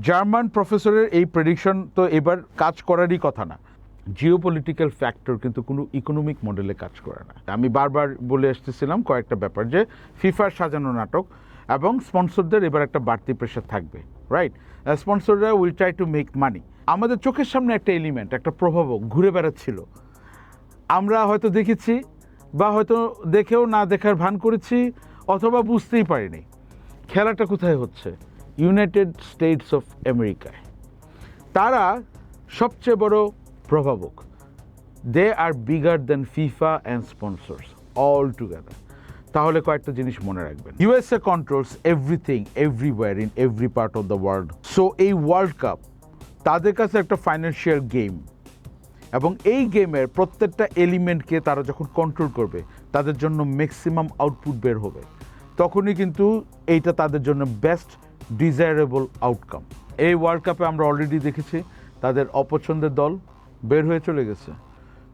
German প্রফেসরের এই prediction তো এবার কাজ করারই কথা না। জিওপলিটিক্যাল ফ্যাক্টর কিন্তু কোনো ইকোনমিক মডেলে কাজ করে না। আমি বারবার বলে আসতেছিলাম কয়েকটা ব্যাপার, যে ফিফার সাজানো নাটক এবং স্পন্সরদের এবার একটা বাড়তি প্রেশার থাকবে, রাইট? স্পন্সররা will try to make money. আমাদের চোখের সামনে একটা এলিমেন্ট, একটা প্রভাবক ঘুরে বেড়াচ্ছিল, আমরা হয়তো দেখেছি বা হয়তো দেখেও না দেখার ভান করেছি, অথবা বুঝতেই পারিনি। খেলাটা কোথায় হচ্ছে? ইউনাইটেড স্টেটস অফ আমেরিকায়। তারা সবচেয়ে বড় প্রভাবক। They are bigger than FIFA and sponsors all together. তাহলে কয়েকটা জিনিস মনে রাখবেন, USA controls everything everywhere in every part of the world. So এই ওয়ার্ল্ড কাপ তাদের কাছে একটা ফাইন্যান্সিয়াল গেম, এবং এই গেমের প্রত্যেকটা এলিমেন্টকে তারা যখন কন্ট্রোল করবে, তাদের জন্য ম্যাক্সিমাম আউটপুট বের হবে, তখনই কিন্তু এইটা তাদের জন্য বেস্ট ডিজায়ারেবল আউটকাম। এই ওয়ার্ল্ড কাপে আমরা অলরেডি দেখেছি তাদের অপছন্দের দল বের হয়ে চলে গেছে,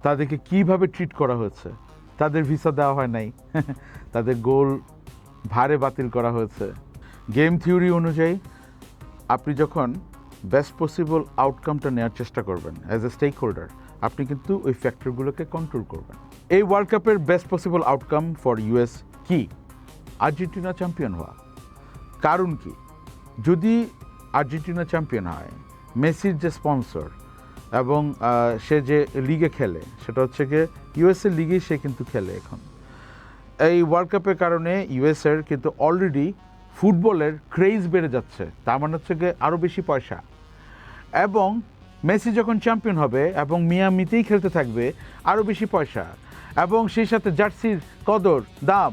তাদেরকে কিভাবে ট্রিট করা হয়েছে। তাদের ভিসা দেওয়া হয় নাই, তাদের গোল ভারে বাতিল করা হয়েছে। গেম থিওরি অনুযায়ী আপনি যখন বেস্ট পসিবল আউটকামটা নেওয়ার চেষ্টা করবেন অ্যাজ এ স্টেক হোল্ডার, আপনি কিন্তু ওই ফ্যাক্টরগুলোকে কন্ট্রোল করবেন। এই ওয়ার্ল্ড কাপের best possible outcome for US কি? আর্জেন্টিনা চ্যাম্পিয়ন হওয়া। কারণ কি? যদি আর্জেন্টিনা চ্যাম্পিয়ন হয়, মেসির যে স্পন্সর এবং সে যে লিগে খেলে, সেটা হচ্ছে গিয়ে ইউএসএ লিগেই সে কিন্তু খেলে এখন। এই ওয়ার্ল্ড কাপের কারণে ইউএসএর কিন্তু অলরেডি ফুটবলের ক্রেজ বেড়ে যাচ্ছে, তার মানে হচ্ছে গিয়ে আরও বেশি পয়সা। এবং মেসি যখন চ্যাম্পিয়ন হবে এবং মিয়ামিতেই খেলতে থাকবে, আরও বেশি পয়সা। এবং সেই সাথে জার্সির কদর দাম,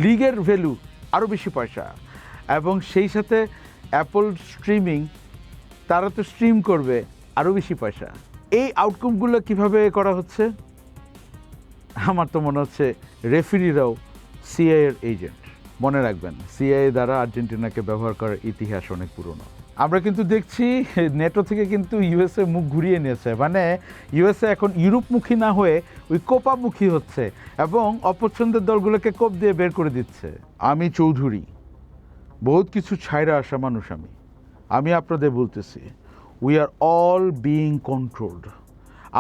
লিগের ভ্যালু, আরও বেশি পয়সা। এবং সেই সাথে অ্যাপল স্ট্রিমিং, তারা তো স্ট্রিম করবে, আরও বেশি পয়সা। এই আউটকামগুলো কিভাবে করা হচ্ছে? আমার তো মনে হচ্ছে রেফারিরাও সিআইএর এজেন্ট। মনে রাখবেন, সিআইএ দ্বারা আর্জেন্টিনাকে ব্যবহার করার ইতিহাস অনেক পুরনো। আমরা কিন্তু দেখছি নেটো থেকে কিন্তু ইউএসএ মুখ ঘুরিয়ে নিয়েছে, মানে ইউএসএ এখন ইউরোপমুখী না হয়ে ওই কোপামুখী হচ্ছে এবং অপছন্দের দলগুলোকে কোপ দিয়ে বের করে দিচ্ছে। আমি চৌধুরী, বহুত কিছু ছাইরা আসা মানুষ। আমি আপনাদের বলতেছি, we are all being controlled.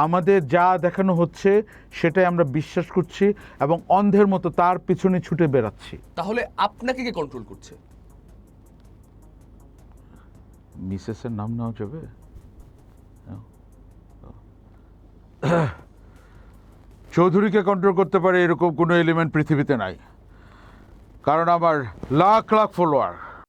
আমাদের যা দেখানো হচ্ছে সেটাই আমরা বিশ্বাস করছি এবং অন্ধের মতো তার পিছনে ছুটে বেড়াচ্ছি। তাহলে আপনাকে কে কন্ট্রোল করছে? মিসেসের নাম নেওয়া যাবে? চৌধুরীকে কন্ট্রোল করতে পারে এরকম কোনো এলিমেন্ট পৃথিবীতে নাই, কারণ আমার লাখ লাখ ফলোয়ার।